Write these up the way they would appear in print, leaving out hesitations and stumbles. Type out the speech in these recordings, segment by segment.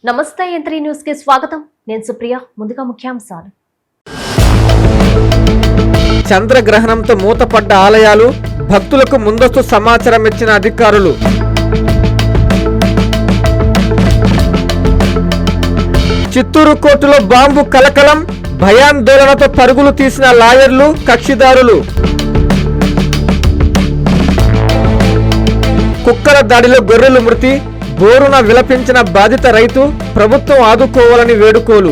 నమస్తే యంత్రి న్యూస్ కి స్వాగతం. నేను సుప్రియ. ముందుగా ముఖ్యాంశాలు. చంద్రగ్రహణంతో మూతపడ్డ ఆలయాలు, భక్తులకు ముందస్తు సమాచారం ఇచ్చిన అధికారులు. చిత్తూరు కోర్టులో బాంబు కలకలం, భయాందోళనతో పరుగులు తీసిన లాయర్లు, కక్షిదారులు. కుక్కల దాడిలో గొర్రెలు మృతి, బోరున విలపించిన బాధిత రైతు, ప్రభుత్వం ఆదుకోవాలని వేడుకోలు.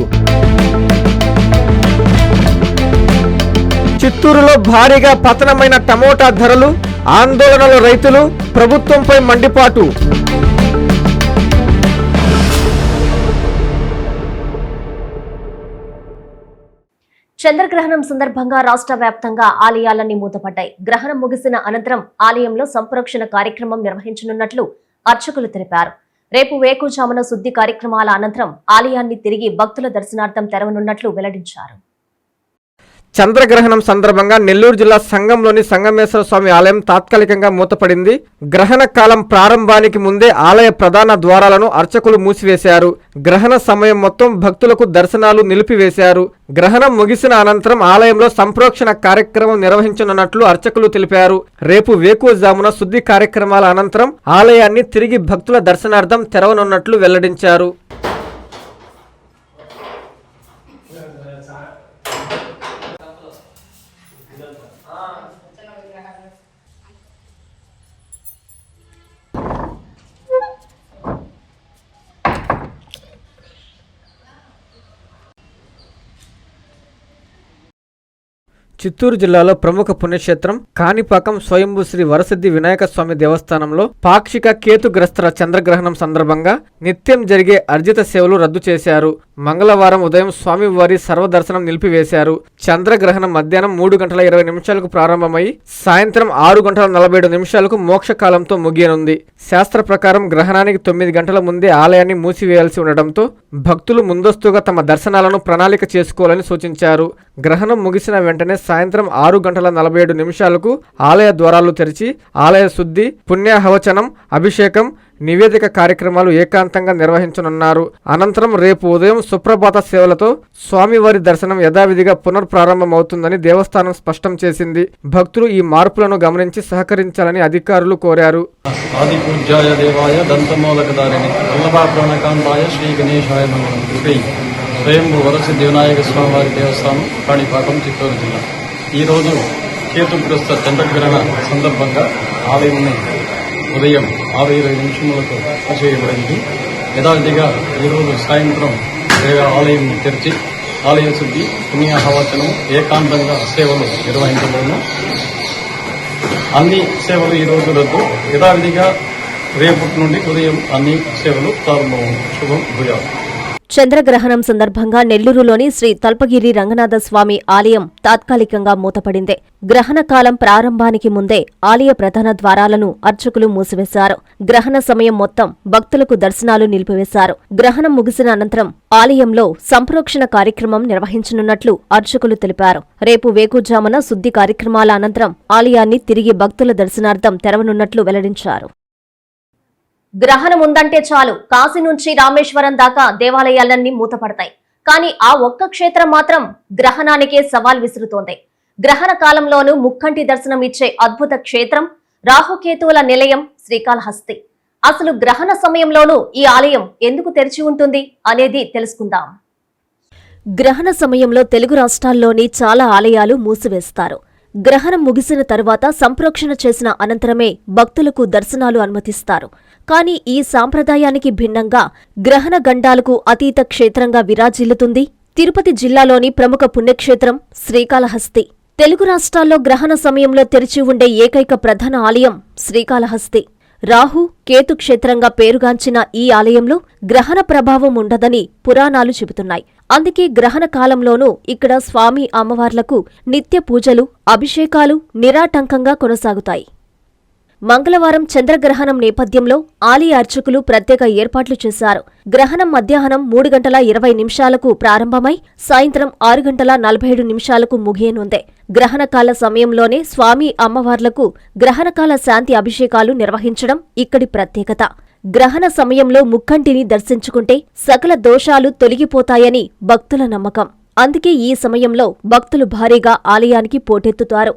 చిత్తూరులో భారీగా పతనమైన టమోటా ధరలు, ఆందోళనలో రైతులు, ప్రభుత్వంపై మండిపాటు. చంద్రగ్రహణం సందర్భంగా రాష్ట్ర వ్యాప్తంగా ఆలయాలన్నీ మూతపడ్డాయి. గ్రహణం ముగిసిన అనంతరం ఆలయంలో సంప్రోక్షణ కార్యక్రమం నిర్వహించనున్నట్లు అర్చకులు తెలిపారు. రేపు వేకుజామున శుద్ధి కార్యక్రమాల అనంతరం ఆలయాన్ని తిరిగి భక్తుల దర్శనార్థం తెరవనున్నట్లు వెల్లడించారు. చంద్రగ్రహణం సందర్భంగా నెల్లూరు జిల్లా సంగంలోని సంగమేశ్వర స్వామి ఆలయం తాత్కాలికంగా మూతపడింది. గ్రహణ కాలం ప్రారంభానికి ముందే ఆలయ ప్రధాన ద్వారాలను అర్చకులు మూసివేశారు. గ్రహణ సమయం మొత్తం భక్తులకు దర్శనాలు నిలిపివేశారు. గ్రహణం ముగిసిన అనంతరం ఆలయంలో సంప్రోక్షణ కార్యక్రమం నిర్వహించనున్నట్లు అర్చకులు తెలిపారు. రేపు వేకువజామున శుద్ధి కార్యక్రమాల అనంతరం ఆలయాన్ని తిరిగి భక్తుల దర్శనార్థం తెరవనున్నట్లు వెల్లడించారు. చిత్తూరు జిల్లాలో ప్రముఖ పుణ్యక్షేత్రం కాణిపాకం స్వయంభూ శ్రీ వరసిద్ధి వినాయక స్వామి దేవస్థానంలో పాక్షిక కేతుగ్రస్త చంద్రగ్రహణం సందర్భంగా నిత్యం జరిగే అర్జిత సేవలు రద్దు చేశారు. మంగళవారం ఉదయం స్వామివారి సర్వదర్శనం నిలిపివేశారు. చంద్రగ్రహణం మధ్యాహ్నం 3:20 ప్రారంభమై సాయంత్రం 6:47 మోక్షకాలంతో ముగియనుంది. శాస్త్ర ప్రకారం గ్రహణానికి 9 గంటల ముందే ఆలయాన్ని మూసివేయాల్సి ఉండటంతో భక్తులు ముందస్తుగా తమ దర్శనాలను ప్రణాళిక చేసుకోవాలని సూచించారు. గ్రహణం ముగిసిన వెంటనే సాయంత్రం 6:47 ఆలయ ద్వారాలు తెరిచి ఆలయ శుద్ధి, పుణ్యాహవచనం, అభిషేకం, నివేదిక కార్యక్రమాలు ఏకాంతంగా నిర్వహించనున్నారు. అనంతరం రేపు ఉదయం సుప్రభాత సేవలతో స్వామివారి దర్శనం యథావిధిగా పునర్ప్రారంభమవుతుందని దేవస్థానం స్పష్టం చేసింది. భక్తులు ఈ మార్పులను గమనించి సహకరించాలని అధికారులు కోరారు. ఆది పూజ్యాయ దేవాయ దంతమూలకదారిణి వల్లభాప్రణకాంతాయ శ్రీ గణేశాయ మంగళం. స్వయంభూ వరసిద్ధి వినాయక స్వామివారి దేవస్థానం కాణిపాకం, చిత్తూరు జిల్లా. ఈరోజు కేతుగ్రస్త చంద్రగ్రహణ సందర్భంగా ఆలయాన్ని ఉదయం 6:20 మూసివేయబడింది. యథావిధిగా ఈరోజు సాయంత్రం ఆలయం తెరిచి ఆలయ శుద్ధి, పుణ్యాహవచనం, ఏకాంతంగా సేవలు నిర్వహించబడిన అన్ని సేవలు ఈరోజు రద్దు. యథావిధిగా రేపటి నుండి ఉదయం అన్ని సేవలు ప్రారంభం. శుభం భూయాలు. చంద్రగ్రహణం సందర్భంగా నెల్లూరులోని శ్రీ తల్పగిరి రంగనాథ స్వామి ఆలయం తాత్కాలికంగా మూతపడింది. గ్రహణ కాలం ప్రారంభానికి ముందే ఆలయ ప్రధాన ద్వారాలను అర్చకులు మూసివేశారు. గ్రహణ సమయం మొత్తం భక్తులకు దర్శనాలు నిలిపివేశారు. గ్రహణం ముగిసిన అనంతరం ఆలయంలో సంప్రోక్షణ కార్యక్రమం నిర్వహించనున్నట్లు అర్చకులు తెలిపారు. రేపు వేకుజామున శుద్ధి కార్యక్రమాల అనంతరం ఆలయాన్ని తిరిగి భక్తుల దర్శనార్థం తెరవనున్నట్లు వెల్లడించారు. గ్రహణం ఉందంటే చాలు కాశీ నుంచి రామేశ్వరం దాకా దేవాలయాలన్నీ మూతపడతాయి. కానీ ఆ ఒక్క క్షేత్రం మాత్రం గ్రహణానికే సవాల్ విసురుతోంది. గ్రహణ కాలంలోనూ ముక్కంటి దర్శనం ఇచ్చే అద్భుత క్షేత్రం రాహుకేతువుల నిలయం శ్రీకాళహస్తి. అసలు గ్రహణ సమయంలోనూ ఈ ఆలయం ఎందుకు తెరిచి ఉంటుంది అనేది తెలుసుకుందాం. గ్రహణ సమయంలో తెలుగు రాష్ట్రాల్లోని చాలా ఆలయాలు మూసివేస్తారు. గ్రహణం ముగిసిన తరువాత సంప్రోక్షణ చేసిన అనంతరమే భక్తులకు దర్శనాలు అనుమతిస్తారు. కానీ ఈ సాంప్రదాయానికి భిన్నంగా గ్రహణ గండాలకు అతీత క్షేత్రంగా విరాజిల్లుతుంది తిరుపతి జిల్లాలోని ప్రముఖ పుణ్యక్షేత్రం శ్రీకాళహస్తి. తెలుగు రాష్ట్రాల్లో గ్రహణ సమయంలో తెరిచి ఉండే ఏకైక ప్రధాన ఆలయం శ్రీకాళహస్తి. రాహు, కేతు క్షేత్రంగా పేరుగాంచిన ఈ ఆలయంలో గ్రహణ ప్రభావం ఉండదని పురాణాలు చెబుతున్నాయి. అందుకే గ్రహణ కాలంలోనూ ఇక్కడ స్వామి అమ్మవార్లకు నిత్య పూజలు, అభిషేకాలు నిరాటంకంగా కొనసాగుతాయి. మంగళవారం చంద్రగ్రహణం నేపథ్యంలో ఆలయ అర్చకులు ప్రత్యేక ఏర్పాట్లు చేశారు. గ్రహణం మధ్యాహ్నం 3:20 ప్రారంభమై సాయంత్రం 6:47 ముగియనుంది. గ్రహణకాల సమయంలోనే స్వామి అమ్మవార్లకు గ్రహణకాల శాంతి అభిషేకాలు నిర్వహించడం ఇక్కడి ప్రత్యేకత. గ్రహణ సమయంలో ముక్కంటిని దర్శించుకుంటే సకల దోషాలు తొలగిపోతాయని భక్తుల నమ్మకం. అందుకే ఈ సమయంలో భక్తులు భారీగా ఆలయానికి పోటెత్తుతారు.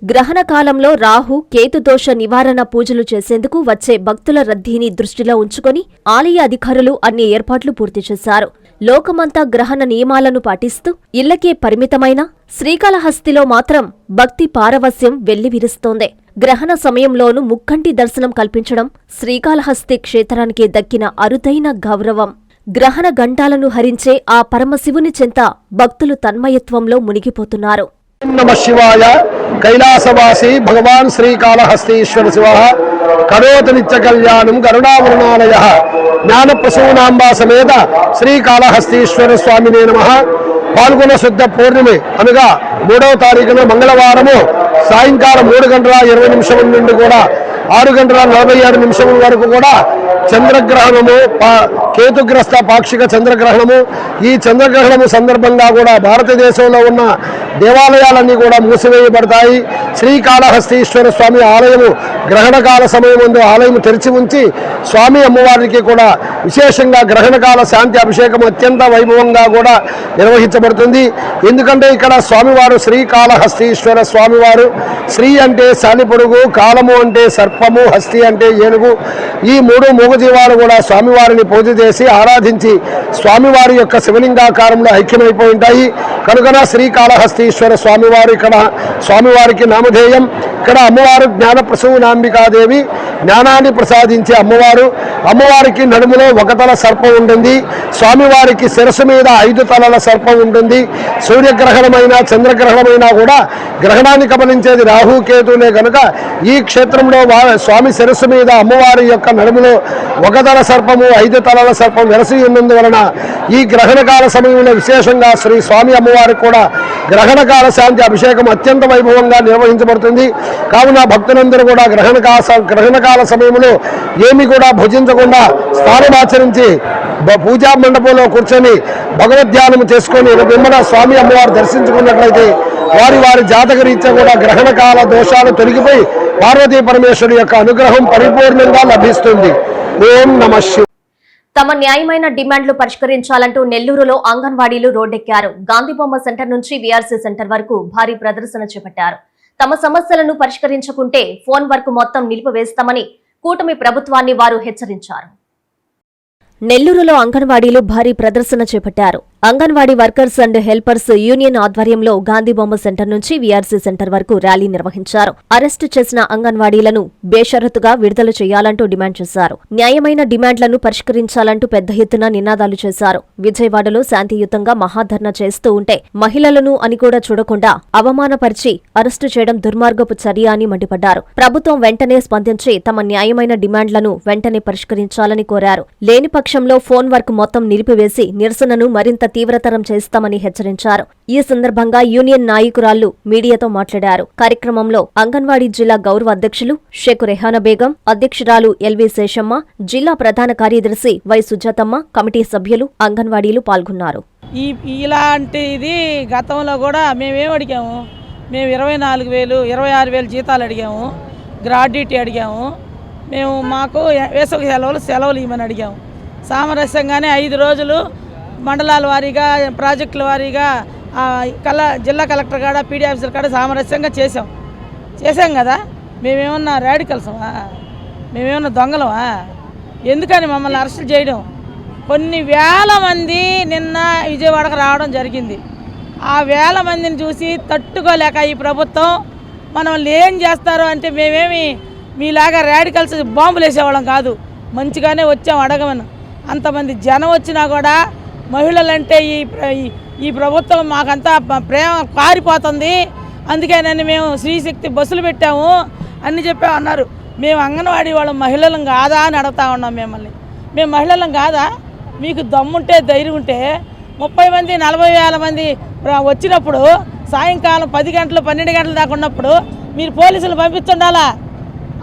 గ్రహణ కాలంలో రాహు, కేతు దోష నివారణ పూజలు చేసేందుకు వచ్చే భక్తుల రద్దీని దృష్టిలో ఉంచుకొని ఆలయ అధికారులు అన్ని ఏర్పాట్లు పూర్తి చేశారు. లోకమంతా గ్రహణ నియమాలను పాటిస్తూ ఇళ్లకే పరిమితమైన శ్రీకాళహస్తిలో మాత్రం భక్తి పారవస్యం వెల్లివిరుస్తోంది. గ్రహణ సమయంలోనూ ముక్కంటి దర్శనం కల్పించడం శ్రీకాళహస్తి క్షేత్రానికి దక్కిన అరుదైన గౌరవం. గ్రహణ గంటాలను హరించే ఆ పరమశివుని చెంత భక్తులు తన్మయత్వంలో మునిగిపోతున్నారు. నమ శివాయ. కైలాసవాసి భగవాన్ శ్రీకాళహస్తీశ్వర శివ కరోతి నిత్య కళ్యాణం కరుణావరుణాలయ జ్ఞానప్రసూనాంబా సమేత శ్రీకాళహస్తీశ్వర స్వామినే నమః. పాల్గొన శుద్ధ పూర్ణిమ అనగా 3వ తారీఖున మంగళవారము సాయంకాలం 3:20 నుండి కూడా 6:47 వరకు కూడా చంద్రగ్రహణము, కేతుగ్రస్త పాక్షిక చంద్రగ్రహణము. ఈ చంద్రగ్రహణము సందర్భంగా కూడా భారతదేశంలో ఉన్న దేవాలయాలన్నీ కూడా మూసివేయబడతాయి. శ్రీకాళహస్తీశ్వర స్వామి ఆలయము గ్రహణకాల సమయం ముందు ఆలయం తెరిచి ఉంచి స్వామి అమ్మవారికి కూడా విశేషంగా గ్రహణకాల శాంతి అభిషేకం అత్యంత వైభవంగా కూడా నిర్వహించబడుతుంది. ఎందుకంటే ఇక్కడ స్వామివారు శ్రీకాళహస్తీశ్వర స్వామివారు. శ్రీ అంటే సాలిపొడుగు, కాలము అంటే సర్పము, హస్తి అంటే ఏనుగు. ఈ 3 మూగజీవాలు కూడా స్వామివారిని పూజ చేసి ఆరాధించి స్వామివారి యొక్క శివలింగాకారంలో ఐక్యమైపోయి ఉంటాయి. కనుకన శ్రీకాళహస్తీశ్వర స్వామివారు ఇక్కడ స్వామివారికి నామధేయం. ఇక్కడ అమ్మవారు జ్ఞానప్రసూనాంబికాదేవి, జ్ఞానాన్ని ప్రసాదించే అమ్మవారు. అమ్మవారికి నడుములో 1 తల సర్పం ఉంటుంది. స్వామివారికి శిరస్సు మీద 5 తలల సర్పం ఉంటుంది. సూర్యగ్రహణమైన చంద్రగ్రహణమైనా కూడా గ్రహణాన్ని గమనించేది రాహు, కేతులే కనుక ఈ క్షేత్రంలో స్వామి శిరస్సు మీద అమ్మవారి యొక్క నడుములో 1 తల సర్పము, 5 తలల సర్పం వెరసి ఉన్నందువలన ఈ గ్రహణకాల సమయంలో విశేషంగా శ్రీ స్వామి అమ్మవారికి కూడా గ్రహణకాల శాంతి అభిషేకం అత్యంత వైభవంగా నిర్వహించబడుతుంది. కావున భక్తులందరూ కూడా గ్రహణకాల సమయంలో ఏమి కూడా భుజించకుండా స్నానమాచరించి పూజా మండపంలో కూర్చొని భగవద్ధ్యానం చేసుకొని వెంబడ స్వామి అమ్మవారు దర్శించుకున్నట్లయితే వారి జాతక రీత్యా కూడా గ్రహణకాల దోషాలు తొలగిపోయి పార్వతీ పరమేశ్వరుడి యొక్క అనుగ్రహం పరిపూర్ణంగా లభిస్తుంది. ఓం నమః శివాయ. తమ న్యాయమైన డిమాండ్లు పరిష్కరించాలంటూ నెల్లూరులో అంగన్వాడీలు రోడ్డెక్కారు. గాంధీబొమ్మ సెంటర్ నుంచి వీఆర్సీ సెంటర్ వరకు భారీ ప్రదర్శన చేపట్టారు. తమ సమస్యలను పరిష్కరించకుంటే ఫోన్ వర్క్ మొత్తం నిలిపివేస్తామని కూటమి ప్రభుత్వాన్ని వారు హెచ్చరించారు. నెల్లూరులో అంగన్వాడీలు భారీ ప్రదర్శన చేపట్టారు. Anganwadi workers and helpers union ఆధ్వర్యంలో గాంధీబొమ్మ సెంటర్ నుంచి వీఆర్సీ సెంటర్ వరకు ర్యాలీ నిర్వహించారు. అరెస్టు చేసిన అంగన్వాడీలను బేషరతుగా విడుదల చేయాలంటూ డిమాండ్ చేశారు. న్యాయమైన డిమాండ్లను పరిష్కరించాలంటూ పెద్ద ఎత్తున నినాదాలు చేశారు. విజయవాడలో శాంతియుతంగా మహాధర్నా చేస్తూ ఉంటే మహిళలను అని కూడా చూడకుండా అవమానపరిచి అరెస్టు చేయడం దుర్మార్గపు చర్య అని మండిపడ్డారు. ప్రభుత్వం వెంటనే స్పందించి తమ న్యాయమైన డిమాండ్లను వెంటనే పరిష్కరించాలని కోరారు. లేని పక్షంలో ఫోన్ వర్క్ మొత్తం నిలిపివేసి నిరసనను మరింత తీవ్రతరం చేస్తామని హెచ్చరించారు. ఈ సందర్భంగా యూనియన్ నాయకురాళ్లు మీడియాతో మాట్లాడారు. కార్యక్రమంలో అంగన్వాడీ జిల్లా గౌరవ అధ్యక్షులు షేక్ రెహానా బేగం, అధ్యక్షురాలు ఎల్వి శేషమ్మ, జిల్లా ప్రధాన కార్యదర్శి వై సుజాతమ్మ, కమిటీ సభ్యులు, అంగన్వాడీలు పాల్గొన్నారు. ఇలాంటిది గతంలో కూడా మేమేం అడిగాము, మేము 24,000 26,000 జీతాలు అడిగాము, గ్రాడ్యుటీ అడిగాము, మేము మాకు వేసవి సెలవులు ఇవ్వమని అడిగాము. సామరస్యంగానే 5 రోజులు మండలాల వారీగా, ప్రాజెక్టుల వారీగా జిల్లా కలెక్టర్ కాడ, పీడీ ఆఫీసర్ కాడ సామరస్యంగా చేసాం కదా. మేమేమన్నా రాడికల్సమా, మేమేమన్నా దొంగలమా? ఎందుకని మమ్మల్ని అరెస్టులు చేయడం? కొన్ని వేల మంది నిన్న విజయవాడకు రావడం జరిగింది. ఆ వేల మందిని చూసి తట్టుకోలేక ఈ ప్రభుత్వం మనల్ని ఏం చేస్తారో అంటే, మేమేమి మీలాగా రాడికల్స్ బాంబులు వేసేవాళ్ళం కాదు, మంచిగానే వచ్చాం అడగమని. అంతమంది జనం వచ్చినా కూడా మహిళలంటే ఈ ప్రభుత్వం మాకంతా ప్రేమ కారిపోతుంది, అందుకేనని మేము శ్రీశక్తి బస్సులు పెట్టాము అన్ని చెప్పామన్నారు. మేము అంగన్వాడీ వాళ్ళ మహిళలం కాదా అని అడుగుతా ఉన్నాం మిమ్మల్ని. మేము మహిళలం కాదా? మీకు దమ్ముంటే, ధైర్యం ఉంటే 30 మంది 40,000 మంది వచ్చినప్పుడు సాయంకాలం 10 గంటలు 12 గంటల దాకా ఉన్నప్పుడు మీరు పోలీసులు పంపించుండాలా?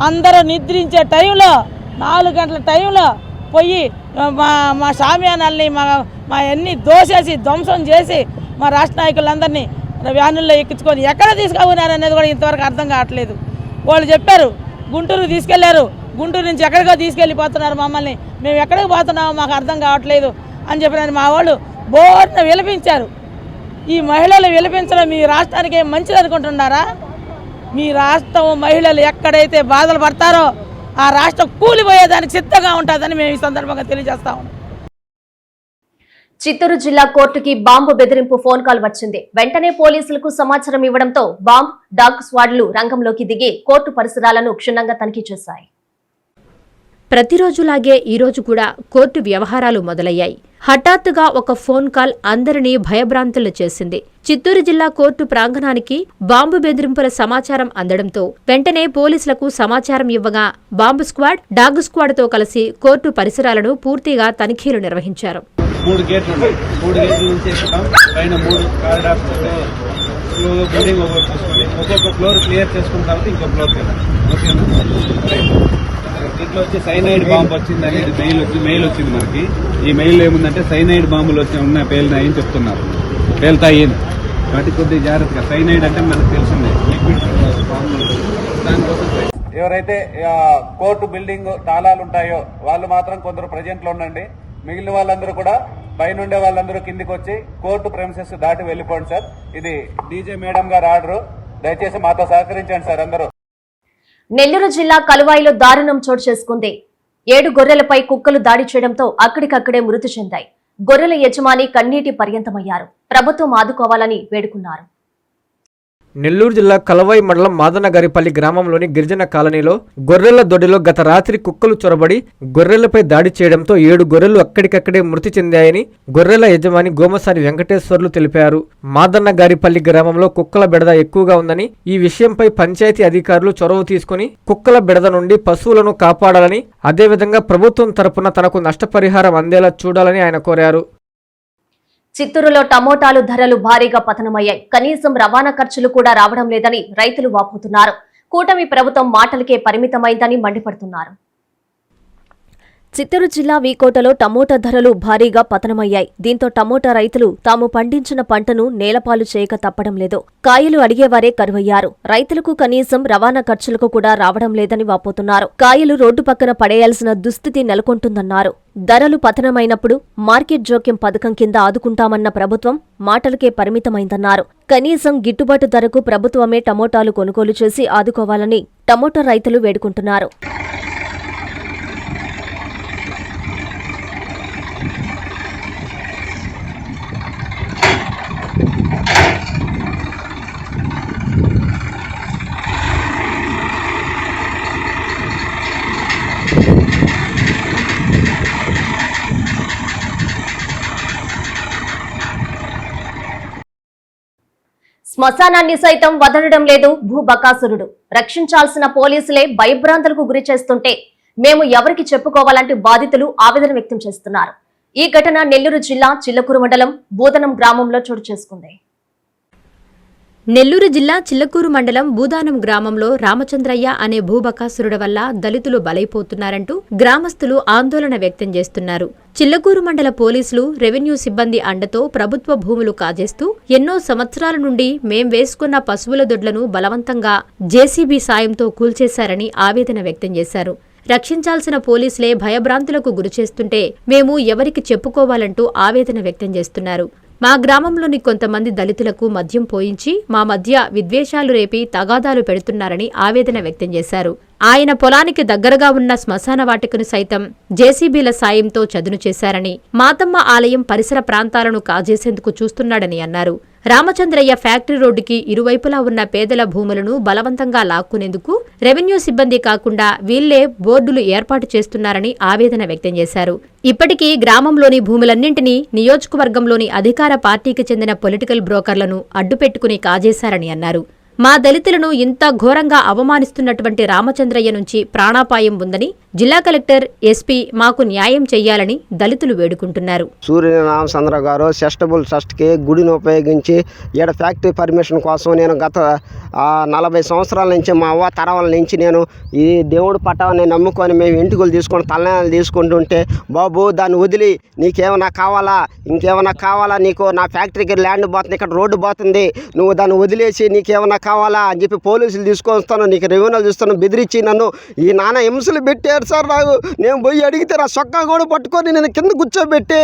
అందరూ నిద్రించే టైంలో 4 గంటల టైంలో పోయి మా షామియానాల్ని మా అన్ని దోసేసి ధ్వంసం చేసి మా రాష్ట్ర నాయకులందరినీ వ్యానుల్లో ఎక్కించుకొని ఎక్కడ తీసుకుపోయినారు అనేది కూడా ఇంతవరకు అర్థం కావట్లేదు. వాళ్ళు చెప్పారు గుంటూరు తీసుకెళ్లారు, గుంటూరు నుంచి ఎక్కడికో తీసుకెళ్ళిపోతున్నారు మమ్మల్ని, మేము ఎక్కడికి పోతున్నామో మాకు అర్థం కావట్లేదు అని చెప్పిన మా వాళ్ళు బోర్న విలపించారు. ఈ మహిళలు విలపించడం మీ రాష్ట్రానికి ఏం మంచిది అనుకుంటున్నారా? మీ రాష్ట్రం మహిళలు ఎక్కడైతే బాధలు పడతారో ఆ రాష్ట్రం కూలిపోయేదానికి సిద్ధంగా ఉంటుందని మేము ఈ సందర్భంగా తెలియజేస్తా ఉన్నాం. చిత్తూరు జిల్లా కోర్టుకి బాంబు బెదిరింపు ఫోన్ కాల్ వచ్చింది. వెంటనే పోలీసులకు సమాచారం ఇవ్వడంతో బాంబ్, డాగ్ స్క్వాడ్లు రంగంలోకి దిగి కోర్టు పరిసరాలను క్షుణ్ణంగా తనిఖీ చేశాయి. ప్రతిరోజులాగే ఈరోజు కూడా కోర్టు వ్యవహారాలు మొదలయ్యాయి. హఠాత్తుగా ఒక ఫోన్ కాల్ అందరినీ భయభ్రాంతులు చేసింది. చిత్తూరు జిల్లా కోర్టు ప్రాంగణానికి బాంబు బెదిరింపుల సమాచారం అందడంతో వెంటనే పోలీసులకు సమాచారం ఇవ్వగా బాంబు స్క్వాడ్, డాగ్ స్క్వాడ్తో కలిసి కోర్టు పరిసరాలను పూర్తిగా తనిఖీలు నిర్వహించారు. 3 గేట్లు ఉన్నాయి. 3 గేట్ల నుంచి ఎక్కుతాం. పైన 3 కారిడార్స్ ఉంటాయి. స్లోగా బిల్డింగ్ ఒకటి చూసుకొని ఒక్కొక్క ఫ్లోర్ క్లియర్ చేసుకున్న తర్వాత ఇంకో ఫ్లోర్కి వెళ్ళాం. ఓకేనా? దీంట్లో వచ్చి సైనైడ్ బాంబు వచ్చింది అనేది మెయిల్ వచ్చింది మనకి. ఈ మెయిల్ ఏముందంటే సైనైడ్ బాంబులు ఉన్నాయి, పేలుతాయని చెప్తున్నారు. పేలుతాయి కాబట్టి కొద్దిగా జాగ్రత్తగా. సైనైడ్ అంటే మనకు తెలిసిందే, లిక్విడ్ దానికోసం ఎవరైతే కోర్టు బిల్డింగ్ తాళాలు ఉంటాయో వాళ్ళు మాత్రం కొందరు ప్రజెంట్ లో ఉండండి. మిగిలిన వాళ్ళందరూ కూడా పైనుండే వాళ్ళందరూ కిందికి వచ్చి కోర్టు ప్రెమిసెస్ దాటి వెళ్ళిపోండి సార్. ఇది డీజే మేడం గారు ఆర్డర్. దయచేసి మాతో సహకరించండి సార్ అందరూ. నెల్లూరు జిల్లా కలువాయిలో దారుణం చోటు చేసుకుంది. 7 గొర్రెలపై కుక్కలు దాడి చేయడంతో అక్కడికక్కడే మృతి చెందాయి. గొర్రెల యజమాని కన్నీటి పర్యంతమయ్యారు. ప్రభుత్వం ఆదుకోవాలని వేడుకున్నారు. నెల్లూరు జిల్లా కలవాయి మండలం మాదనగారిపల్లి గ్రామంలోని గిరిజన కాలనీలో గొర్రెల దొడ్డిలో గత రాత్రి కుక్కలు చొరబడి గొర్రెలపై దాడి చేయడంతో 7 గొర్రెలు అక్కడికక్కడే మృతి చెందాయని గొర్రెల యజమాని గోమసాని వెంకటేశ్వర్లు తెలిపారు. మాదన్నగారిపల్లి గ్రామంలో కుక్కల బెడద ఎక్కువగా ఉందని, ఈ విషయంపై పంచాయతీ అధికారులు చొరవ తీసుకుని కుక్కల బెడద నుండి పశువులను కాపాడాలని, అదేవిధంగా ప్రభుత్వం తరపున తనకు నష్టపరిహారం అందేలా చూడాలని ఆయన కోరారు. చిత్తూరులో టమోటాలు ధరలు భారీగా పతనమయ్యాయి. కనీసం రవాణా ఖర్చులు కూడా రావడం లేదని రైతులు వాపోతున్నారు. కూటమి ప్రభుత్వం మాటలకే పరిమితమైందని మండిపడుతున్నారు. చిత్తూరు జిల్లా వీకోటలో టమోటా ధరలు భారీగా పతనమయ్యాయి. దీంతో టమోటా రైతులు తాము పండించిన పంటను నేలపాలు చేయక తప్పడం లేదు. కాయలు అడిగేవారే కరువయ్యారు. రైతులకు కనీసం రవాణా ఖర్చులకు కూడా రావడం లేదని వాపోతున్నారు. కాయలు రోడ్డు పక్కన పడేయాల్సిన దుస్థితి నెలకొంటుందన్నారు. ధరలు పతనమైనప్పుడు మార్కెట్ జోక్యం పథకం కింద ఆదుకుంటామన్న ప్రభుత్వం మాటలకే పరిమితమైందన్నారు. కనీసం గిట్టుబాటు ధరకు ప్రభుత్వమే టమోటాలు కొనుగోలు చేసి ఆదుకోవాలని టమోటా రైతులు వేడుకుంటున్నారు. శ్మశానాన్ని సైతం వదలడం లేదు భూబకాసురుడు. రక్షించాల్సిన పోలీసులే భయభ్రాంతులకు గురి చేస్తుంటే మేము ఎవరికి చెప్పుకోవాలంటూ బాధితులు ఆవేదన వ్యక్తం చేస్తున్నారు. ఈ ఘటన నెల్లూరు జిల్లా చిల్లకూరు మండలం బూదనం గ్రామంలో చోటు చేసుకుంది. నెల్లూరు జిల్లా చిల్లకూరు మండలం బూదానం గ్రామంలో రామచంద్రయ్య అనే భూబకాసురుడి వల్ల దళితులు బలైపోతున్నారంటూ గ్రామస్తులు ఆందోళన వ్యక్తం చేస్తున్నారు. చిల్లకూరు మండల పోలీసులు, రెవెన్యూ సిబ్బంది అండతో ప్రభుత్వ భూములు కాజేస్తూ ఎన్నో సంవత్సరాల నుండి మేం వేసుకున్న పశువుల దొడ్లను బలవంతంగా జేసీబీ సాయంతో కూల్చేశారని ఆవేదన వ్యక్తం చేశారు. రక్షించాల్సిన పోలీసులే భయభ్రాంతులకు గురిచేస్తుంటే మేము ఎవరికి చెప్పుకోవాలంటూ ఆవేదన వ్యక్తం చేస్తున్నారు. మా గ్రామంలోని కొంతమంది దళితులకు మద్యం పోయించి మా మధ్య విద్వేషాలు రేపి తగాదాలు పెడుతున్నారని ఆవేదన వ్యక్తం చేశారు. ఆయన పొలానికి దగ్గరగా ఉన్న శ్మశాన వాటికను సైతం జేసీబీల సాయంతో చదును చేశారని, మాతమ్మ ఆలయం పరిసర ప్రాంతాలను కాజేసేందుకు చూస్తున్నాడని అన్నారు. రామచంద్రయ్య ఫ్యాక్టరీ రోడ్డుకి ఇరువైపులా ఉన్న పేదల భూములను బలవంతంగా లాక్కునేందుకు రెవెన్యూ సిబ్బంది కాకుండా వీళ్లే బోర్డులు ఏర్పాటు చేస్తున్నారని ఆవేదన వ్యక్తం చేశారు. ఇప్పటికీ గ్రామంలోని భూములన్నింటినీ నియోజకవర్గంలోని అధికార పార్టీకి చెందిన పొలిటికల్ బ్రోకర్లను అడ్డుపెట్టుకుని కాజేశారని అన్నారు. మా దళితులను ఇంత ఘోరంగా అవమానిస్తున్నటువంటి రామచంద్రయ్య నుంచి ప్రాణాపాయం ఉందని జిల్లా కలెక్టర్, ఎస్పీ మాకు న్యాయం చెయ్యాలని దళితులు వేడుకుంటున్నారు. సూర్య రామచంద్ర గారు సెస్టబుల్ ట్రస్ట్కి గుడిని ఉపయోగించి ఈడ ఫ్యాక్టరీ పర్మిషన్ కోసం నేను గత 40 సంవత్సరాల నుంచి మా అవ్వ తరాల నుంచి నేను ఈ దేవుడు పట్టాన్ని నమ్ముకొని మేము ఇంటికి తీసుకొని తలనాలు తీసుకుంటుంటే, బాబు దాన్ని వదిలి నీకేమైనా కావాలా, ఇంకేమైనా కావాలా, నీకు నా ఫ్యాక్టరీకి ల్యాండ్ పోతుంది, ఇక్కడ రోడ్డు పోతుంది, నువ్వు దాన్ని వదిలేసి నీకేమైనా కావాలా అని చెప్పి పోలీసులు తీసుకొస్తాను, నీకు రెవెన్యూలు చూస్తాను బెదిరించి నన్ను ఈ నాన్న హింసలు పెట్టారు సార్. నాకు నేను పోయి అడిగితే నా సొక్కా కూడా పట్టుకొని నేను కింద కూర్చోబెట్టి,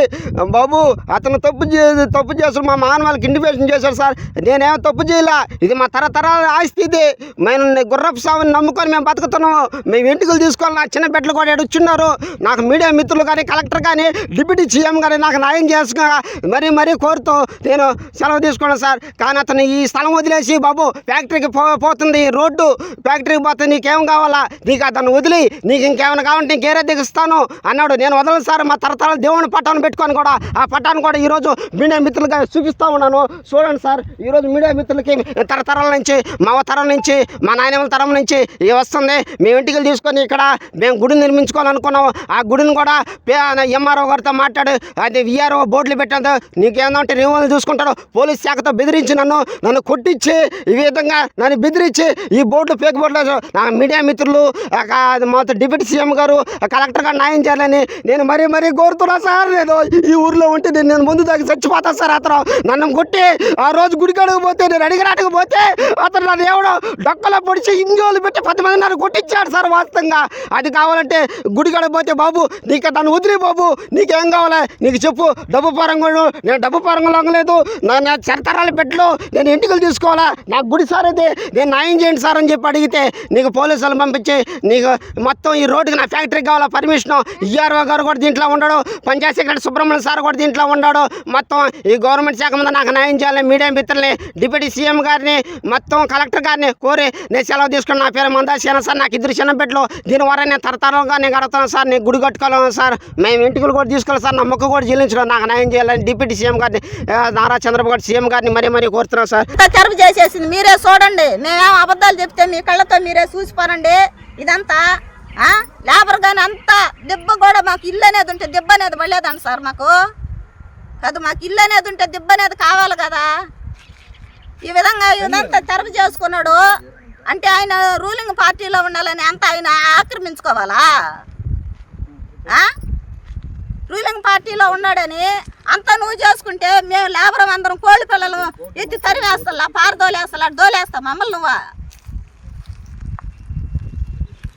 బాబు అతను తప్పు చేస్తాడు, మా మాన వాళ్ళకి ఇండిపేషన్ చేశాడు సార్, నేనేమో తప్పు చేయలే, ఇది మా తరతరాల ఆస్తి, ఇది మేము గుర్రపు స్వామిని నమ్ముకొని మేము బతుకుతున్నాము, మేము వెంట్రుకలు తీసుకోవాలి, నా చిన్న బిడ్డలు కూడా ఎడుచున్నారు, నాకు మీడియా మిత్రులు కానీ కలెక్టర్ కానీ డిప్యూటీ సీఎం కానీ నాకు న్యాయం చేసుకో మరీ కోరుతూ నేను సెలవు తీసుకున్నాను సార్. కానీ అతను ఈ స్థలం వదిలేసి, బాబు ఫ్యాక్టరీకి పోతుంది, రోడ్డు ఫ్యాక్టరీకి పోతుంది, నీకేం కావాలా, నీకు అతను వదిలి నీకు ఇంకేమైనా కావాలంటే ఇంకేరే దిగిస్తాను అన్నాడు. నేను వదలను సార్, మా తరతరాల దేవుని పట్టాన్ని పెట్టుకొని కూడా ఆ పట్టాన్ని కూడా ఈరోజు మీడియా మిత్రులుగా చూపిస్తూ ఉన్నాను. చూడండి సార్, ఈరోజు మీడియా మిత్రులకి తరతరాల నుంచి మా తరం నుంచి మా నాయనమ్మల తరం నుంచి ఇది వస్తుంది. మేము ఇంటికి తీసుకొని ఇక్కడ మేము గుడి నిర్మించుకోవాలనుకున్నాం. ఆ గుడిని కూడా ఎంఆర్ఓ గారితో మాట్లాడు, అది విఆర్ఓ బోర్డులు పెట్టాడు, నీకేందంటే రేవులు చూసుకుంటాడు, పోలీస్ శాఖతో బెదిరించి నన్ను కొట్టించి ఈ విధంగా నన్ను బెదిరించి ఈ బోర్డులు ఫేక్ బోర్డులు నా మీడియా మిత్రులు మొత్తం డిప్యూటీ సీఎం గారు కలెక్టర్ గారు న్యాయం చేయాలని నేను మరీ కోరుతున్నా సార్. నేను ఈ ఊర్లో ఉంటే నేను ముందు దాకా చచ్చిపోతాను సార్. అతను నన్ను కొట్టి ఆ రోజు గుడికాడకు పోతే నేను అడిగినాటికి పోతే అతను నన్ను ఎవడో డొక్కలో పొడిచి ఇంజోలు పెట్టి 10 మంది నన్ను కొట్టించాడు సార్. వాస్తవంగా అది కావాలంటే గుడికాడకు పోతే, బాబు నీకు దాన్ని వదిలి, బాబు నీకేం కావాలి నీకు చెప్పు, డబ్బు పరంగా నేను డబ్బు పరంగా లొంగలేదు, నా చరతరాల పెట్టలు నేను ఇంటికి తీసుకోవాలా, నాకు గుడి సార్ అయితే నేను న్యాయం చేయండి సార్ అని చెప్పి అడిగితే నీకు పోలీసులను పంపించి నీకు మొత్తం ఈ రోడ్డుకి నా ఫ్యాక్టరీకి కావాలా పర్మిషను, ఈఆర్ఓ గారు కూడా దీంట్లో ఉన్నాడు, పంచాయతీ సెక్రటరీ సుబ్రహ్మణ్యం సార్ కూడా దీంట్లో ఉన్నాడు, మొత్తం ఈ గవర్నమెంట్ శాఖ మీద నాకు న్యాయం చేయాలని మీడియా మిత్రుల్ని డిప్యూటీ సీఎం గారిని మొత్తం కలెక్టర్ గారిని కోరి నేను సెలవు తీసుకుని, నా పేరు మందాసేన సార్, నాకు 2 చిన్న బిడ్డలు, దీనివల్ల నేను తరతరంగా నేను కడతాను సార్, నేను గుడి కట్టుకోలేను సార్, మేము ఇంటికి కూడా తీసుకోవాలి సార్, నా మొక్క కూడా చెల్లించడం నాకు న్యాయం చేయాలని డిప్యూటీ సీఎం గారిని నారా చంద్రబాబు గారు సీఎం గారిని మరీ కోరుతున్నాం సార్. తెరపు చేసేసింది మీరే చూడండి, నేనేం అబద్ధాలు చెప్తే మీ కళ్ళతో మీరే చూసిపోరండి. ఇదంతా లేబర్ కానీ అంతా దెబ్బ కూడా మాకు ఇల్లు అనేది ఉంటే దెబ్బ అనేది పడలేదండి సార్, మాకు ఇల్లు అనేది ఉంటే దెబ్బ అనేది కావాలి కదా. ఈ విధంగా ఇదంతా తెరపు చేసుకున్నాడు అంటే ఆయన రూలింగ్ పార్టీలో ఉండాలని అంత ఆయన ఆక్రమించుకోవాలా? రూలింగ్ పార్టీలో ఉన్నాడని అంతా నువ్వు చేసుకుంటే మేము లేబర్ అందరం కోళ్ళ పిల్లలు ఎత్తి తరివేస్తా, పారదోలేస్తా, దోలేస్తా మమ్మల్ని నువ్వా?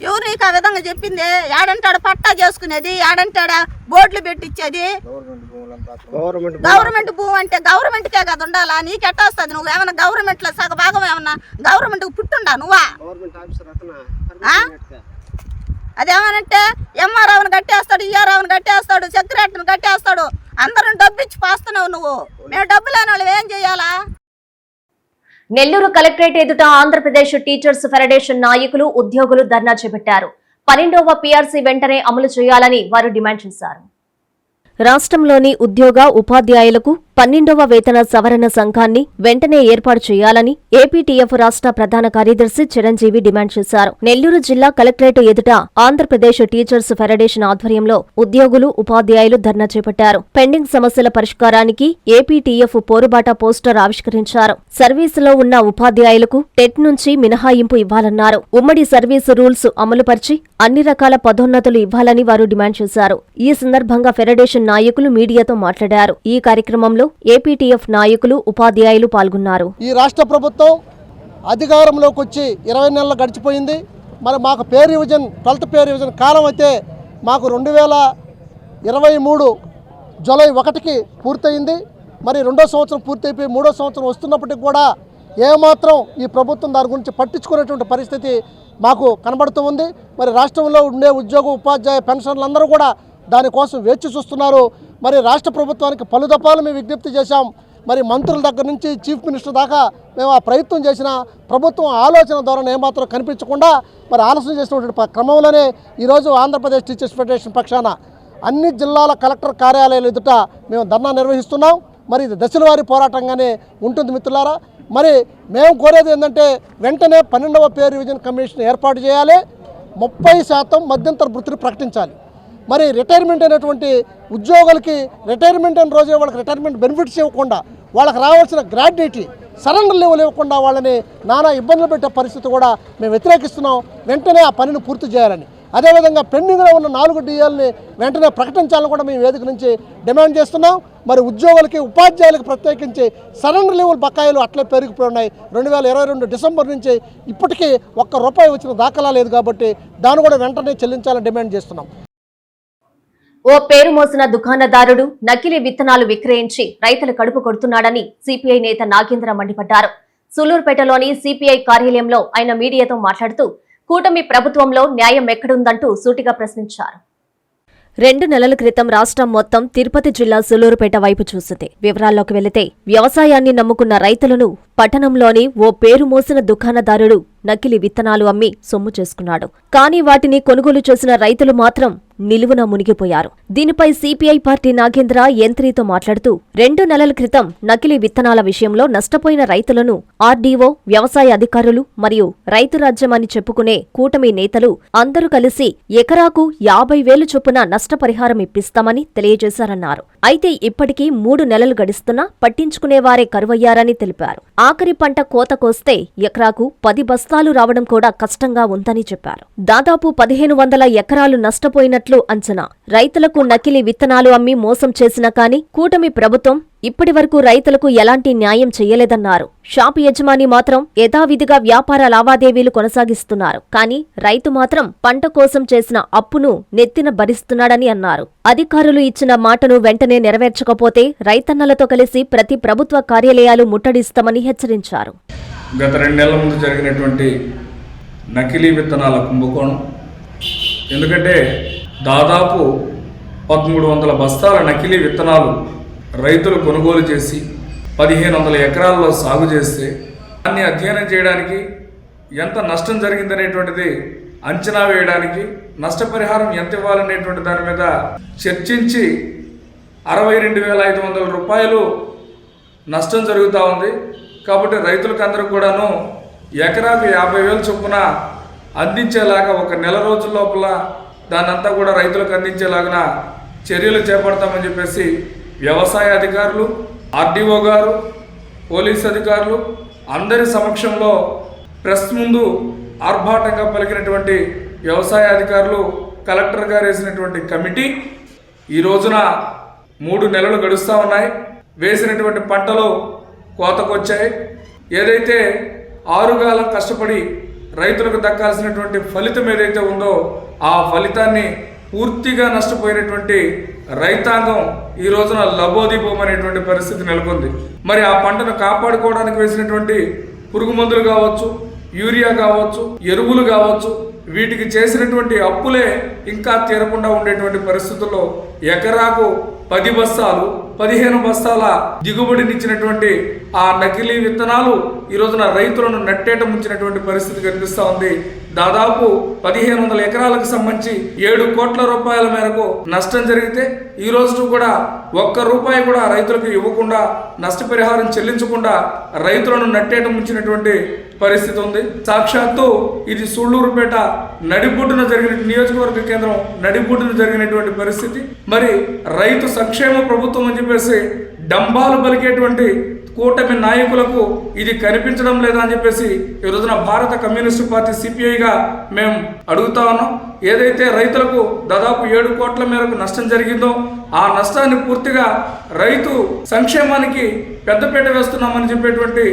ఎవరు నీకు ఆ విధంగా చెప్పింది? ఏడంటాడు పట్టా చేసుకునేది, ఏడంటాడా బోర్డులు పెట్టించేది? గవర్నమెంట్ భూమి అంటే గవర్నమెంట్కే కదా ఉండాలా, నీకెట్టా వస్తుంది? నువ్వు ఏమన్నా గవర్నమెంట్లో సగభాగం ఏమన్నా గవర్నమెంట్కి పుట్టుండా నువ్వా? అదేమనంటే ఎంఆర్ఓని కట్టేస్తాడు, ఈఆర్ఓని కట్టేస్తాడు, సెక్రటరీని కట్టేస్తాడు, అందరం డబ్బు ఇచ్చి పాస్తున్నావు నువ్వు. మేము డబ్బు లేని వాళ్ళు ఏం చేయాలా? నెల్లూరు కలెక్టరేట్ ఎదుట ఆంధ్రప్రదేశ్ టీచర్స్ ఫెడరేషన్ నాయకులు ఉద్యోగులు ధర్నా చేపట్టారు. 12వ పీఆర్సీ వెంటనే అమలు చేయాలని వారు డిమాండ్ చేశారు. రాష్ట్రంలోని ఉద్యోగ ఉపాధ్యాయులకు 12వ వేతన సవరణ సంఘాన్ని వెంటనే ఏర్పాటు చేయాలని ఏపీటీఎఫ్ రాష్ట్ర ప్రధాన కార్యదర్శి చిరంజీవి డిమాండ్ చేశారు. నెల్లూరు జిల్లా కలెక్టరేట్ ఎదుట ఆంధ్రప్రదేశ్ టీచర్స్ ఫెడరేషన్ ఆధ్వర్యంలో ఉద్యోగులు ఉపాధ్యాయులు ధర్నా చేపట్టారు. పెండింగ్ సమస్యల పరిష్కారానికి ఏపీటీఎఫ్ పోరుబాట పోస్టర్ ఆవిష్కరించారు. సర్వీసులో ఉన్న ఉపాధ్యాయులకు టెట్ నుంచి మినహాయింపు ఇవ్వాలన్నారు. ఉమ్మడి సర్వీసు రూల్స్ అమలుపరిచి అన్ని రకాల పదోన్నతులు ఇవ్వాలని వారు డిమాండ్ చేశారు. ఈ సందర్భంగా ఫెడరేషన్ నాయకులు మీడియాతో మాట్లాడారు. ఈ కార్యక్రమంలో ఏపీటీఎఫ్ నాయకులు ఉపాధ్యాయులు పాల్గొన్నారు. ఈ రాష్ట్ర ప్రభుత్వం అధికారంలోకి వచ్చి 20 నెలలు గడిచిపోయింది. మరి మాకు pay revision 12th pay revision కాలం అయితే మాకు 2023 జూలై 1కి పూర్తయింది. మరి 2వ సంవత్సరం పూర్తయిపోయి 3వ సంవత్సరం వస్తున్నప్పటికి కూడా ఏమాత్రం ఈ ప్రభుత్వం దాని గురించి పట్టించుకునేటువంటి పరిస్థితి మాకు కనబడుతూ ఉంది. మరి రాష్ట్రంలో ఉండే ఉద్యోగ ఉపాధ్యాయ పెన్షన్లందరూ కూడా దానికోసం వేచి చూస్తున్నారు. మరి రాష్ట్ర ప్రభుత్వానికి పలు దఫాలు మేము విజ్ఞప్తి చేశాం. మరి మంత్రుల దగ్గర నుంచి చీఫ్ మినిస్టర్ దాకా మేము ఆ ప్రయత్నం చేసిన ప్రభుత్వం ఆలోచన ద్వారా ఏమాత్రం కనిపించకుండా మరి ఆలస్యం చేసినటువంటి క్రమంలోనే ఈరోజు ఆంధ్రప్రదేశ్ టీచర్స్ ఫెడరేషన్ పక్షాన అన్ని జిల్లాల కలెక్టర్ కార్యాలయాల ఎదుట మేము ధర్నా నిర్వహిస్తున్నాం. మరి ఇది దశల వారీ పోరాటంగానే ఉంటుంది మిత్రులారా. మరి మేము కోరేది ఏంటంటే వెంటనే 12వ పే రివిజన్ కమిషన్ ఏర్పాటు చేయాలి. 30% మధ్యంతర వృత్తిని ప్రకటించాలి. మరి రిటైర్మెంట్ అయినటువంటి ఉద్యోగులకి రిటైర్మెంట్ అయిన రోజే వాళ్ళకి రిటైర్మెంట్ బెనిఫిట్స్ ఇవ్వకుండా వాళ్ళకి రావాల్సిన గ్రాడ్యుయేటీ సరెండర్ లెవెల్ ఇవ్వకుండా వాళ్ళని నానా ఇబ్బందులు పెట్టే పరిస్థితి కూడా మేము వ్యతిరేకిస్తున్నాం. వెంటనే ఆ పనిని పూర్తి చేయాలని అదేవిధంగా పెండింగ్లో ఉన్న 4 డిఏల్ని వెంటనే ప్రకటించాలని కూడా మేము వేదిక నుంచి డిమాండ్ చేస్తున్నాం. మరి ఉద్యోగులకి ఉపాధ్యాయులకు ప్రత్యేకించి సరెండర్ లీవుల బకాయిలు అట్లే పెరిగిపోయి ఉన్నాయి. 2022 డిసెంబర్ నుంచి ఇప్పటికీ ₹1 వచ్చిన దాఖలా లేదు కాబట్టి దాన్ని కూడా వెంటనే చెల్లించాలని డిమాండ్ చేస్తున్నాం. ఓ పేరు మోసిన దుకాణదారుడు నకిలీ విత్తనాలు విక్రయించి రైతుల కడుపు కొడుతున్నాడని సిపిఐ నేత నాగేంద్ర మండిపడ్డారు. సూలూరుపేటలోని సిపిఐ కార్యాలయంలో ఆయన మీడియాతో మాట్లాడుతూ కూటమి ప్రభుత్వంలో న్యాయం ఎక్కడుందంటూ సూటిగా ప్రశ్నించారు. 2 నెలల క్రితం రాష్ట్రం మొత్తం తిరుపతి జిల్లా సూలూరుపేట వైపు చూసింది. వివరాల్లోకి వెళితే వ్యవసాయాన్ని నమ్ముకున్న రైతులను పట్టణంలోని ఓ పేరు మోసిన దుకాణదారుడు నకిలీ విత్తనాలు అమ్మి సొమ్ము చేసుకున్నాడు. కానీ వాటిని కొనుగోలు చేసిన రైతులు మాత్రం నిలువున మునిగిపోయారు. దీనిపై సిపిఐ పార్టీ నాగేంద్ర యంత్రితో మాట్లాడుతూ 2 నెలల క్రితం నకిలీ విత్తనాల విషయంలో నష్టపోయిన రైతులను ఆర్డీఓ, వ్యవసాయ అధికారులు మరియు రైతు రాజ్యం అని చెప్పుకునే కూటమి నేతలు అందరూ కలిసి ఎకరాకు 50,000 చొప్పున నష్టపరిహారం ఇప్పిస్తామని తెలియజేశారన్నారు. అయితే ఇప్పటికీ 3 నెలలు గడుస్తున్నా పట్టించుకునేవారే కరువయ్యారని తెలిపారు. ఆఖరి పంట కోత కోస్తే ఎకరాకు 10 బస్తాలు రావడం కూడా కష్టంగా ఉందని చెప్పారు. దాదాపు 1,500 ఎకరాలు నష్టపోయినట్లు అంచనా. రైతులకు నకిలీ విత్తనాలు అమ్మి మోసం చేసినా కానీ కూటమి ప్రభుత్వం ఇప్పటి వరకు రైతులకు ఎలాంటి న్యాయం చేయలేదన్నారు. షాపు యజమాని మాత్రం యథావిధిగా వ్యాపార లావాదేవీలు కొనసాగిస్తున్నారు. కానీ రైతు మాత్రం పంట కోసం చేసిన అప్పును నెత్తిన భరిస్తున్నాడని అన్నారు. అధికారులు ఇచ్చిన మాటను వెంటనే నెరవేర్చకపోతే రైతన్నలతో కలిసి ప్రతి ప్రభుత్వ కార్యాలయాలు ముట్టడిస్తామని హెచ్చరించారు. గత 2 నెలల ముందు జరిగినటువంటి నకిలీ విత్తనాల కుంభకోణం, ఎందుకంటే దాదాపు 1,300 బస్తాల నకిలీ విత్తనాలు రైతులు కొనుగోలు చేసి 1,500 ఎకరాల్లో సాగు చేస్తే దాన్ని అధ్యయనం చేయడానికి ఎంత నష్టం జరిగిందనేటువంటిది అంచనా వేయడానికి, నష్టపరిహారం ఎంత ఇవ్వాలనేటువంటి దాని మీద చర్చించి 62,500 రూపాయలు నష్టం జరుగుతూ ఉంది. కాబట్టి రైతులకు అందరూ కూడాను ఎకరాకు 50,000 చొప్పున అందించేలాగా 1 నెల రోజుల లోపల దాన్నంతా కూడా రైతులకు అందించేలాగా చర్యలు చేపడతామని చెప్పేసి వ్యవసాయ అధికారులు, ఆర్డీఓ గారు, పోలీస్ అధికారులు అందరి సమక్షంలో ప్రెస్ ముందు ఆర్భాటంగా పలికినటువంటి వ్యవసాయ అధికారులు, కలెక్టర్ గారు వేసినటువంటి కమిటీ ఈ రోజున 3 నెలలు గడుస్తూ ఉన్నాయి. వేసినటువంటి పంటలు కోతకొచ్చాయి. ఏదైతే 6 కాలం కష్టపడి రైతులకు దక్కాల్సినటువంటి ఫలితం ఏదైతే ఉందో ఆ ఫలితాన్ని పూర్తిగా నష్టపోయినటువంటి రైతాంగం ఈ రోజున లబోదిబోమనేటువంటి పరిస్థితి నెలకొంది. మరి ఆ పంటను కాపాడుకోవడానికి వేసినటువంటి పురుగు మందులు కావచ్చు, యూరియా కావచ్చు, ఎరువులు కావచ్చు, వీటికి చేసినటువంటి అప్పులే ఇంకా తీరకుండా ఉండేటువంటి పరిస్థితుల్లో ఎకరాకు 10 బస్తాలు 15 బస్తాల దిగుబడినిచ్చినటువంటి ఆ నకిలీ విత్తనాలు ఈ రోజున రైతులను నట్టేట ముంచినటువంటి పరిస్థితి కనిపిస్తూ ఉంది. దాదాపు 1,500 ఎకరాలకు సంబంధించి 7 కోట్ల రూపాయల మేరకు నష్టం జరిగితే ఈ రోజు కూడా ₹1 కూడా రైతులకు ఇవ్వకుండా, నష్టపరిహారం చెల్లించకుండా రైతులను నట్టేట ముంచినటువంటి పరిస్థితి ఉంది. సాక్షాత్తు ఇది సూళ్లూరుపేట నడిబొడ్డున జరిగిన నియోజకవర్గ కేంద్రం నడిబొడ్డున జరిగినటువంటి పరిస్థితి. మరి రైతు సంక్షేమ ప్రభుత్వం అని చెప్పేసి డంబాలు పలికేటువంటి కూటమి నాయకులకు ఇది కనిపించడం లేదా అని చెప్పేసి ఈ రోజున భారత కమ్యూనిస్టు పార్టీ సిపిఐగా మేము అడుగుతా ఉన్నాం. ఏదైతే రైతులకు దాదాపు 7 కోట్ల మేరకు నష్టం జరిగిందో ఆ నష్టాన్ని పూర్తిగా రైతు సంక్షేమానికి పెద్దపీట వేస్తున్నామని చెప్పేటువంటి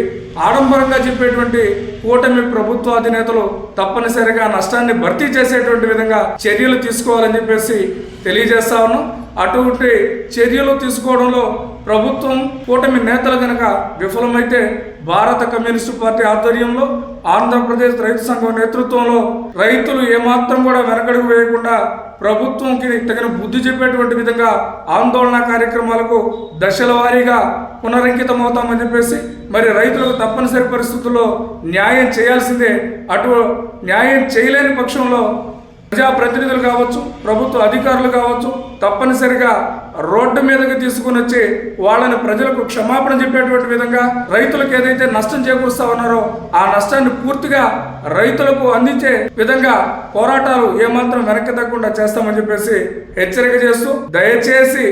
ఆడంబరంగా చెప్పేటువంటి కూటమి ప్రభుత్వ అధినేతలు తప్పనిసరిగా నష్టాన్ని భర్తీ చేసేటువంటి విధంగా చర్యలు తీసుకోవాలని చెప్పేసి తెలియజేస్తా ఉన్నాం. అటువంటి చర్యలు తీసుకోవడంలో ప్రభుత్వం, కూటమి నేతలు కనుక విఫలమైతే భారత కమ్యూనిస్టు పార్టీ ఆధ్వర్యంలో ఆంధ్రప్రదేశ్ రైతు సంఘం నేతృత్వంలో రైతులు ఏమాత్రం కూడా వెనకడుగు వేయకుండా ప్రభుత్వంకి తగిన బుద్ధి చెప్పేటువంటి విధంగా ఆందోళన కార్యక్రమాలకు దశల వారీగా పునరంకితమవుతామని చెప్పేసి, మరి రైతులకు తప్పనిసరి పరిస్థితుల్లో న్యాయం చేయాల్సిందే. అటు న్యాయం చేయలేని పక్షంలో ప్రజాప్రతినిధులు కావచ్చు, ప్రభుత్వ అధికారులు కావచ్చు, తప్పనిసరిగా రోడ్డు మీదకి తీసుకుని వచ్చి వాళ్ళని ప్రజలకు క్షమాపణ చెప్పేటువంటి విధంగా రైతులకు ఏదైతే నష్టం చేకూరుస్తా ఉన్నారో ఆ నష్టాన్ని పూర్తిగా రైతులకు అందించే విధంగా పోరాటాలు ఏమాత్రం వెనక్కి తగ్గకుండా చేస్తామని చెప్పేసి హెచ్చరిక చేస్తూ, దయచేసి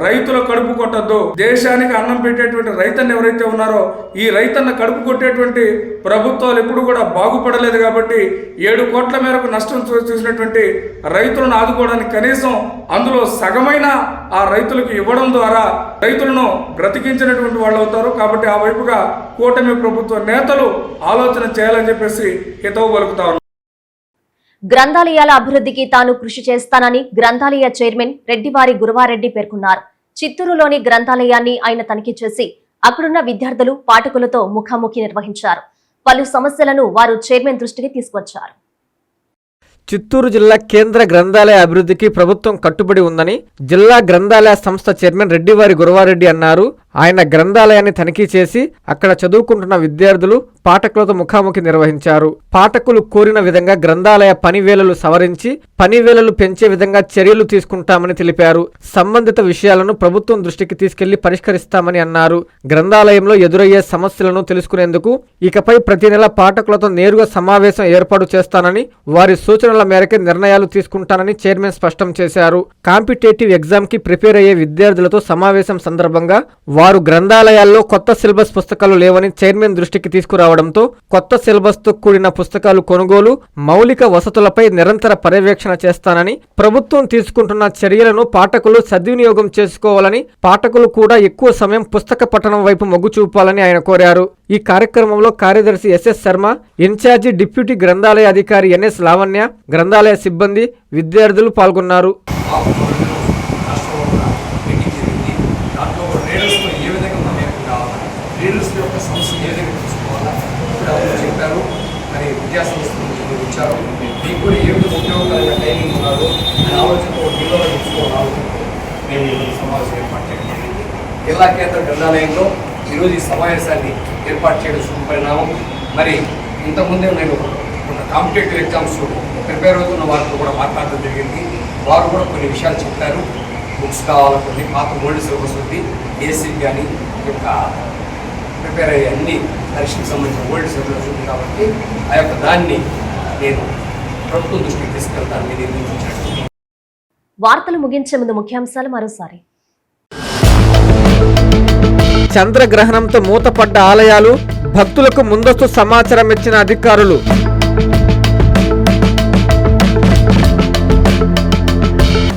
రైతుల కడుపు కొట్టద్దు. దేశానికి అన్నం పెట్టేటువంటి రైతన్న ఎవరైతే ఉన్నారో ఈ రైతన్న కడుపు కొట్టేటువంటి ప్రభుత్వాలు ఎప్పుడు కూడా బాగుపడలేదు. కాబట్టి 7 కోట్ల మేరకు నష్టం చూసినటువంటి రైతులను ఆదుకోవడానికి కనీసం అందులో సగమైన ఆ రైతులకు ఇవ్వడం ద్వారా రైతులను బ్రతికించినటువంటి వాళ్ళు అవుతారు. కాబట్టి ఆ వైపుగా కూటమి ప్రభుత్వ నేతలు ఆలోచన చేయాలని చెప్పేసి హితవు పలుకుతా ఉన్నారు. గ్రంథాలయాల అభివృద్ధికి తాను కృషి చేస్తానని గ్రంథాలయ చైర్మన్ రెడ్డివారి గురువారెడ్డి పేర్కొన్నారు. చిత్తూరులోని గ్రంథాలయాన్ని ఆయన తనిఖీ చేసి అక్కడున్న విద్యార్థులు, పాఠకులతో ముఖాముఖి నిర్వహించారు. పలు సమస్యలను వారు చైర్మన్ దృష్టికి తీసుకొచ్చారు. చిత్తూరు జిల్లా కేంద్ర గ్రంథాలయ అభివృద్ధికి ప్రభుత్వం కట్టుబడి ఉందని జిల్లా గ్రంథాలయ సంస్థ చైర్మన్ రెడ్డివారి గురువారెడ్డి అన్నారు. ఆయన గ్రంథాలయాన్ని తనిఖీ చేసి అక్కడ చదువుకుంటున్న విద్యార్థులు, పాఠకులతో ముఖాముఖి నిర్వహించారు. పాఠకులు కోరిన విధంగా గ్రంథాలయ పనివేళలు సవరించి పనివేళలు పెంచే విధంగా చర్యలు తీసుకుంటామని తెలిపారు. సంబంధిత విషయాలను ప్రభుత్వం దృష్టికి తీసుకెళ్లి పరిష్కరిస్తామని అన్నారు. గ్రంథాలయంలో ఎదురయ్యే సమస్యలను తెలుసుకునేందుకు ఇకపై ప్రతి నెల పాఠకులతో నేరుగా సమావేశం ఏర్పాటు చేస్తానని, వారి సూచనల మేరకే నిర్ణయాలు తీసుకుంటానని చైర్మన్ స్పష్టం చేశారు. కాంపిటేటివ్ ఎగ్జామ్ కి ప్రిపేర్ అయ్యే విద్యార్థులతో సమావేశం సందర్భంగా వారు గ్రంథాలయాల్లో కొత్త సిలబస్ పుస్తకాలు లేవని చైర్మన్ దృష్టికి తీసుకురావడంతో కొత్త సిలబస్ తో కూడిన పుస్తకాలు కొనుగోలు, మౌలిక వసతులపై నిరంతర పర్యవేక్షణ చేస్తానని, ప్రభుత్వం తీసుకుంటున్న చర్యలను పాఠకులు సద్వినియోగం చేసుకోవాలని, పాఠకులు కూడా ఎక్కువ సమయం పుస్తక పఠనం వైపు మొగ్గు చూపాలని ఆయన కోరారు. ఈ కార్యక్రమంలో కార్యదర్శి ఎస్ఎస్ శర్మ, ఇన్ఛార్జి డిప్యూటీ గ్రంథాలయ అధికారి ఎన్ఎస్ లావణ్య, గ్రంథాలయ సిబ్బంది, విద్యార్థులు పాల్గొన్నారు. రీడర్స్ యొక్క సమస్య ఏ విధంగా తీసుకోవాలా ఇప్పుడు అందరూ చెప్పారు. మరి విద్యాసంస్థలు ఇచ్చారు. మీకు కూడా ఏ విధంగా ఉపయోగకరంగా ట్రైనింగ్ ఉన్నారు అని ఆలోచనతో జిల్లాలో తీసుకోవాలి. మేము ఈరోజు సమావేశం ఏర్పాటు చేయడం జరిగింది. జిల్లా కేంద్ర గ్రంథాలయంలో ఈరోజు ఈ సమావేశాన్ని ఏర్పాటు చేయడం శుభ పరిణామం. మరి ఇంతకుముందే నేను కొంత కాంపిటేటివ్ ఎగ్జామ్స్ ప్రిపేర్ అవుతున్న వారితో కూడా మాట్లాడడం జరిగింది. వారు కూడా కొన్ని విషయాలు చెప్పారు. బుక్స్ కావాలి, కొన్ని పాత ఓల్డ్ సిలబస్ ఉంది, ఏసీ కానీ యొక్క ప్రిపేర్ అయ్యే అన్ని పరీక్షకు సంబంధించిన ఓల్డ్ సిలబస్ ఉంది. కాబట్టి ఆ యొక్క దాన్ని నేను ప్రభుత్వం దృష్టికి తీసుకెళ్తాను నిర్ణయించాను. వార్తలు ముగించే ముందు ముఖ్యాంశాలు మరోసారి. చంద్రగ్రహణంతో మూతపడ్డ ఆలయాలు, భక్తులకు ముందస్తు సమాచారం ఇచ్చిన అధికారులు.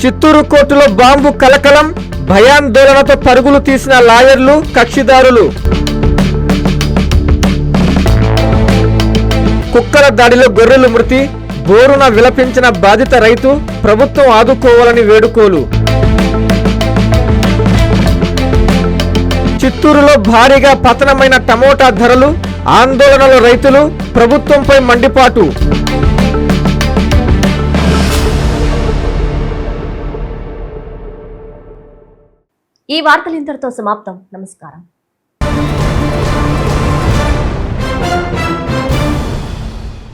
చిత్తూరు కోర్టులో బాంబు కలకలం, భయాందోళనతో పరుగులు తీసిన లాయర్లు, కక్షిదారులు. కుక్కల దాడిలో గొర్రెలు మృతి, బోరున విలపించిన బాధిత రైతు, ప్రభుత్వం ఆదుకోవాలని వేడుకోలు. చిత్తూరులో భారీగా పతనమైన టమోటా ధరలు, ఆందోళనలో రైతులు, ప్రభుత్వంపై మండిపాటు. ఈ వార్తలు ఇంతటితో సమాప్తం. నమస్కారం.